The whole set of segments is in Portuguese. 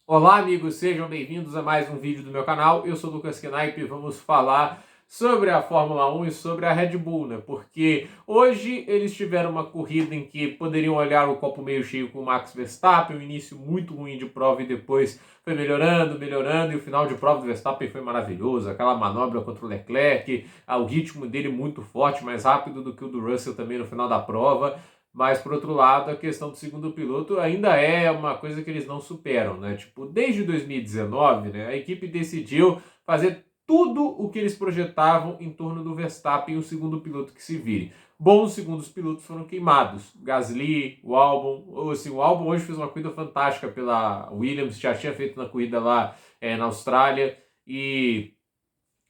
Olá, amigos, sejam bem-vindos a mais um vídeo do meu canal. Eu sou o Lucas Knaip e vamos falar sobre a Fórmula 1 e sobre a Red Bull, né? Porque hoje eles tiveram uma corrida em que poderiam olhar o copo meio cheio com o Max Verstappen, um início muito ruim de prova e depois foi melhorando, melhorando, e o final de prova do Verstappen foi maravilhoso. Aquela manobra contra o Leclerc, o ritmo dele muito forte, mais rápido do que o do Russell também no final da prova. Mas, por outro lado, a questão do segundo piloto ainda é uma coisa que eles não superam, né? Tipo, desde 2019, né, a equipe decidiu fazer tudo o que eles projetavam em torno do Verstappen e o segundo piloto que se vire. Bons segundos pilotos foram queimados. Gasly, o Albon. Assim, o Albon hoje fez uma corrida fantástica pela Williams, já tinha feito na corrida lá na Austrália. E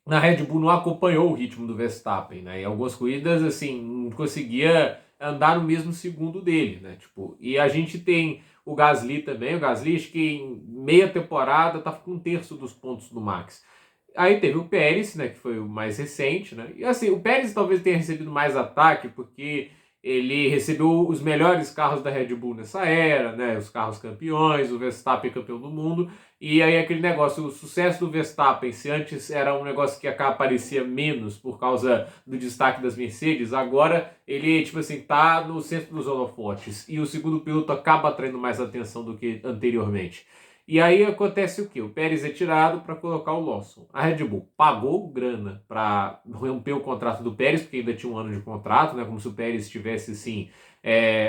na Red Bull não acompanhou o ritmo do Verstappen, né? Em algumas corridas, assim, não conseguia andar no mesmo segundo dele, né? Tipo, e a gente tem o Gasly também. O Gasly, acho que em meia temporada, tá com um terço dos pontos do Max. Aí teve o Pérez, né, que foi o mais recente, né? E assim, o Pérez talvez tenha recebido mais ataque porque ele recebeu os melhores carros da Red Bull nessa era, né? Os carros campeões, o Verstappen campeão do mundo. E aí aquele negócio, o sucesso do Verstappen, se antes era um negócio que aparecia menos por causa do destaque das Mercedes, agora ele, tipo assim, tá no centro dos holofotes. E o segundo piloto acaba atraindo mais atenção do que anteriormente. E aí acontece o quê? O Pérez é tirado para colocar o Lawson. A Red Bull pagou grana para romper o contrato do Pérez, porque ainda tinha um ano de contrato, né? Como se o Pérez tivesse assim,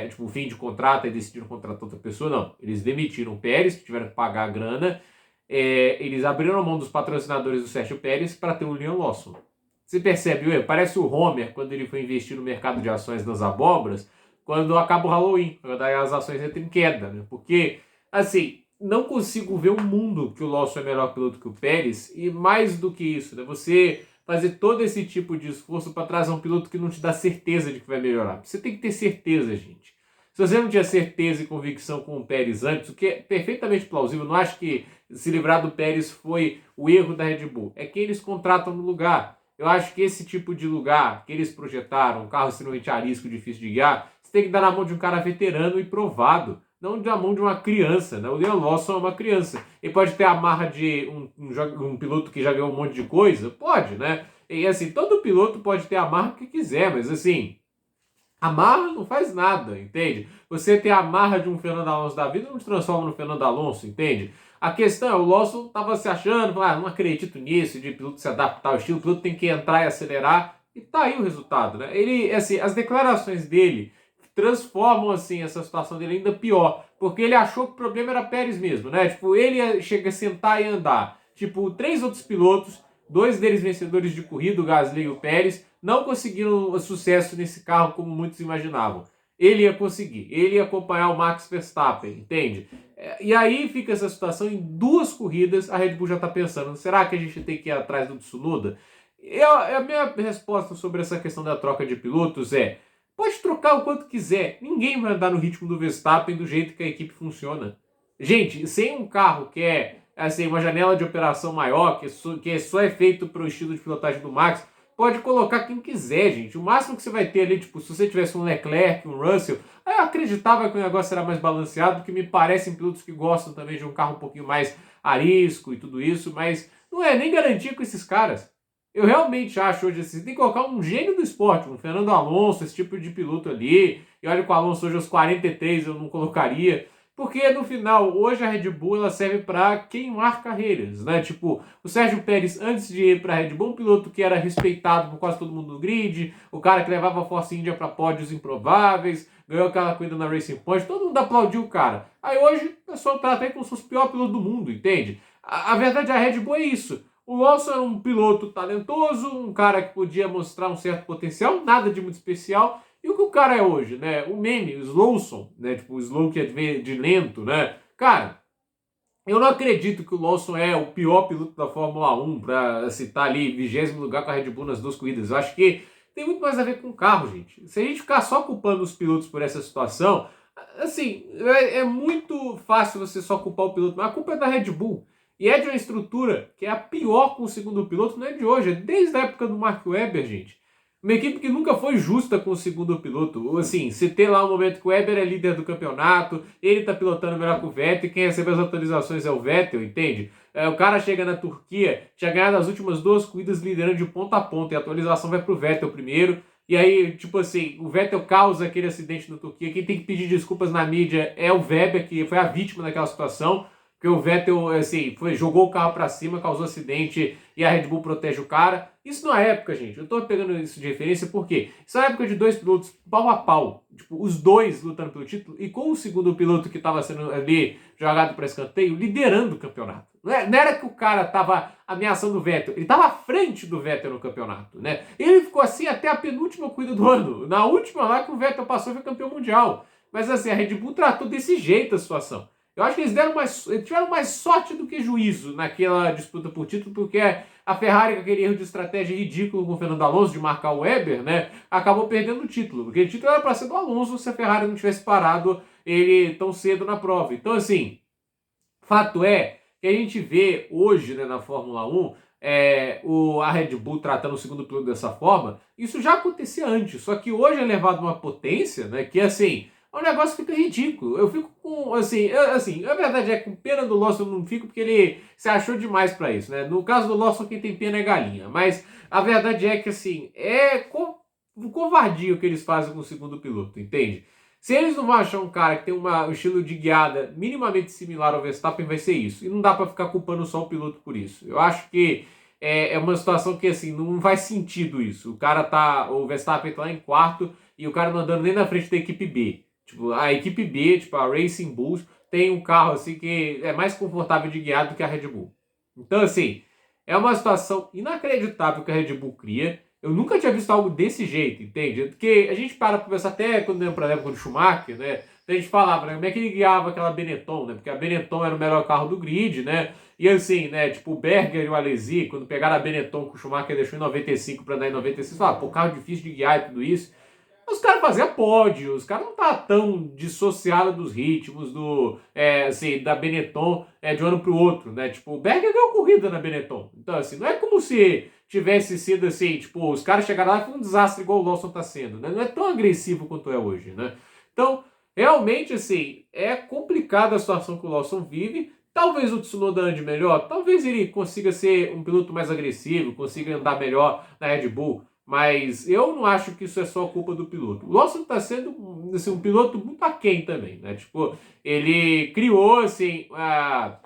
tipo, um fim de contrato e decidiram contratar outra pessoa. Não. Eles demitiram o Pérez, que tiveram que pagar a grana. Eles abriram a mão dos patrocinadores do Sérgio Pérez para ter o Liam Lawson. Você percebe o erro? Parece o Homer quando ele foi investir no mercado de ações das abóboras, quando acaba o Halloween, quando as ações entram em queda, né? Porque, assim, não consigo ver um mundo que o Lawson é melhor piloto que o Pérez, e mais do que isso, né? Você fazer todo esse tipo de esforço para trazer um piloto que não te dá certeza de que vai melhorar. Você tem que ter certeza, gente. Se você não tinha certeza e convicção com o Pérez antes, o que é perfeitamente plausível, não acho que se livrar do Pérez foi o erro da Red Bull. É que eles contratam no lugar. Eu acho que esse tipo de lugar que eles projetaram, um carro extremamente arisco, difícil de guiar, você tem que dar na mão de um cara veterano e provado, não na mão de uma criança, né? O Liam Lawson é uma criança. Ele pode ter a marra de um piloto que já ganhou um monte de coisa? Pode, né? E assim, todo piloto pode ter a marra que quiser, mas assim, a marra não faz nada, entende? Você ter a marra de um Fernando Alonso da vida não te transforma no Fernando Alonso, entende? A questão é, o Lawson estava se achando, não acredito nisso, de piloto se adaptar ao estilo, o piloto tem que entrar e acelerar, e tá aí o resultado, né? Ele, assim, as declarações dele transformam, assim, essa situação dele ainda pior, porque ele achou que o problema era Pérez mesmo, né? Tipo, ele chega a sentar e andar. Tipo, três outros pilotos, dois deles vencedores de corrida, o Gasly e o Pérez, não conseguiram sucesso nesse carro como muitos imaginavam. Ele ia conseguir, ele ia acompanhar o Max Verstappen, entende? E aí fica essa situação, em duas corridas a Red Bull já está pensando, será que a gente tem que ir atrás do Tsunoda? A minha resposta sobre essa questão da troca de pilotos é, pode trocar o quanto quiser, ninguém vai andar no ritmo do Verstappen do jeito que a equipe funciona. Gente, sem um carro que é assim, uma janela de operação maior, que só é feito para o estilo de pilotagem do Max, pode colocar quem quiser, gente. O máximo que você vai ter ali, tipo, se você tivesse um Leclerc, um Russell, aí eu acreditava que o negócio era mais balanceado, porque me parecem pilotos que gostam também de um carro um pouquinho mais arisco e tudo isso, mas não é nem garantia com esses caras. Eu realmente acho hoje assim, tem que colocar um gênio do esporte, um Fernando Alonso, esse tipo de piloto ali. E olha que o Alonso hoje aos 43 eu não colocaria. Porque no final, hoje a Red Bull ela serve para queimar carreiras, né? Tipo, o Sérgio Pérez, antes de ir para a Red Bull, um piloto que era respeitado por quase todo mundo no grid, o cara que levava a Force India para pódios improváveis, ganhou aquela corrida na Racing Point, todo mundo aplaudiu o cara. Aí hoje o pessoal trata ele como se fosse o pior piloto do mundo, entende? A verdade, a Red Bull é isso. O Lawson era um piloto talentoso, um cara que podia mostrar um certo potencial, nada de muito especial. E o que o cara é hoje, né? O meme, o Slowson, né? Tipo, o slow que é de lento, né? Cara, eu não acredito que o Lawson é o pior piloto da Fórmula 1 para citar ali 20º lugar com a Red Bull nas duas corridas. Eu acho que tem muito mais a ver com o carro, gente. Se a gente ficar só culpando os pilotos por essa situação, assim, é muito fácil você só culpar o piloto, mas a culpa é da Red Bull. E é de uma estrutura que é a pior com o segundo piloto, não é de hoje, é desde a época do Mark Webber, gente. Uma equipe que nunca foi justa com o segundo piloto. Assim, você tem lá um momento que o Weber é líder do campeonato, ele tá pilotando melhor que o Vettel, e quem recebe as autorizações é o Vettel, entende? O cara chega na Turquia, tinha ganhado as últimas 2 corridas liderando de ponta a ponta, e a atualização vai pro Vettel primeiro. E aí, tipo assim, o Vettel causa aquele acidente na Turquia. Quem tem que pedir desculpas na mídia é o Weber, que foi a vítima daquela situação. Porque o Vettel, assim, jogou o carro para cima, causou acidente e a Red Bull protege o cara. Isso na época, gente, eu tô pegando isso de referência porque isso é uma época de 2 pilotos pau a pau. Tipo, os dois lutando pelo título e com o segundo piloto que estava sendo ali jogado para escanteio, liderando o campeonato. Não era que o cara tava ameaçando o Vettel, ele tava à frente do Vettel no campeonato, né? Ele ficou assim até a penúltima corrida do ano. Na última lá que o Vettel passou foi campeão mundial. Mas assim, a Red Bull tratou desse jeito a situação. Eu acho que eles tiveram mais sorte do que juízo naquela disputa por título, porque a Ferrari, com aquele erro de estratégia ridículo com o Fernando Alonso de marcar o Weber, né, acabou perdendo o título. Porque o título era para ser do Alonso se a Ferrari não tivesse parado ele tão cedo na prova. Então, assim, fato é que a gente vê hoje, né, na Fórmula 1 a Red Bull tratando o segundo piloto dessa forma. Isso já acontecia antes, só que hoje é levado uma potência, né, que assim, o negócio fica ridículo. Eu fico com, assim, a verdade é que com pena do Lawson eu não fico porque ele se achou demais pra isso, né? No caso do Lawson, quem tem pena é galinha. Mas a verdade é que, assim, covardia o que eles fazem com o segundo piloto, entende? Se eles não vão achar um cara que tem um estilo de guiada minimamente similar ao Verstappen, vai ser isso. E não dá pra ficar culpando só o piloto por isso. Eu acho que é uma situação que, assim, não faz sentido isso. O Verstappen tá lá em quarto e o cara não andando nem na frente da equipe B. Tipo, a equipe B, tipo a Racing Bulls, tem um carro assim que é mais confortável de guiar do que a Red Bull. Então, assim, é uma situação inacreditável que a Red Bull cria. Eu nunca tinha visto algo desse jeito, entende? Porque a gente para pra pensar até quando lembra, por exemplo, do Schumacher, né? A gente falava, né, como é que ele guiava aquela Benetton, né? Porque a Benetton era o melhor carro do grid, né? E assim, né, tipo o Berger e o Alesi, quando pegaram a Benetton que o Schumacher deixou em 95 para andar em 96, falaram, pô, carro difícil de guiar e tudo isso. Os caras faziam pódio, os caras não tá tão dissociados dos ritmos assim, da Benetton de um ano pro outro, né? Tipo, o Berger ganhou corrida na Benetton. Então, assim, não é como se tivesse sido assim, tipo, os caras chegaram lá e foi um desastre igual o Lawson tá sendo, né? Não é tão agressivo quanto é hoje, né? Então, realmente, assim, é complicada a situação que o Lawson vive. Talvez o Tsunoda ande melhor, talvez ele consiga ser um piloto mais agressivo, consiga andar melhor na Red Bull. Mas eu não acho que isso é só culpa do piloto. O Lawson está sendo assim, um piloto muito aquém também, né? Tipo, ele criou assim, a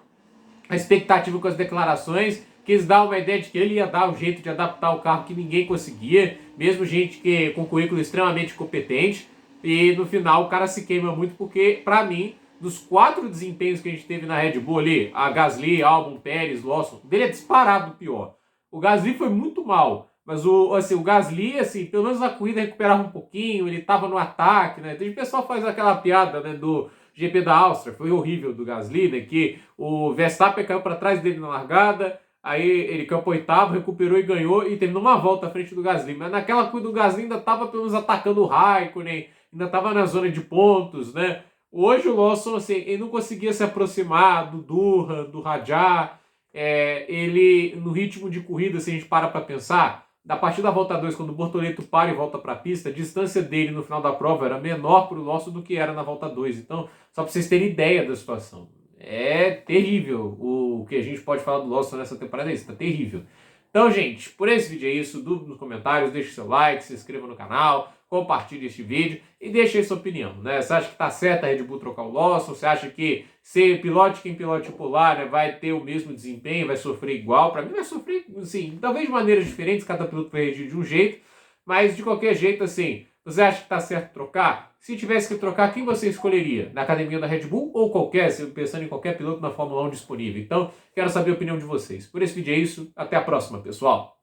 expectativa com as declarações, quis dar uma ideia de que ele ia dar um jeito de adaptar o carro que ninguém conseguia, mesmo gente que com currículo extremamente competente. E no final o cara se queima muito porque, para mim, dos 4 desempenhos que a gente teve na Red Bull ali, a Gasly, Albon, Pérez, Lawson, dele é disparado o pior. O Gasly foi muito mal. Mas o Gasly, assim, pelo menos na corrida recuperava um pouquinho, ele tava no ataque, né? Então o pessoal faz aquela piada, né, do GP da Áustria, foi horrível do Gasly, né? Que o Verstappen caiu para trás dele na largada, aí ele caiu para oitavo, recuperou e ganhou e terminou uma volta à frente do Gasly. Mas naquela corrida do Gasly ainda tava pelo menos atacando o Raikkonen, ainda tava na zona de pontos, né? Hoje o Lawson, assim, ele não conseguia se aproximar do Durham, do Rajah, ele, no ritmo de corrida, se a gente para pensar, da partir da volta 2, quando o Bortoleto para e volta para a pista, a distância dele no final da prova era menor para o Lawson do que era na volta 2. Então, só para vocês terem ideia da situação. É terrível o que a gente pode falar do Lawson nessa temporada, isso tá terrível. Então, gente, por esse vídeo é isso. Dúvida nos comentários, deixe seu like, se inscreva no canal, compartilhe este vídeo e deixe aí sua opinião, né? Você acha que tá certo a Red Bull trocar o Lawson? Você acha que ser pilote quem pilote polar, né, vai ter o mesmo desempenho, vai sofrer igual? Para mim vai sofrer, assim, talvez de maneiras diferentes, cada piloto vai reagir de um jeito, mas de qualquer jeito, assim, você acha que tá certo trocar? Se tivesse que trocar, quem você escolheria? Na academia da Red Bull ou qualquer, pensando em qualquer piloto na Fórmula 1 disponível? Então, quero saber a opinião de vocês. Por esse vídeo é isso, até a próxima, pessoal!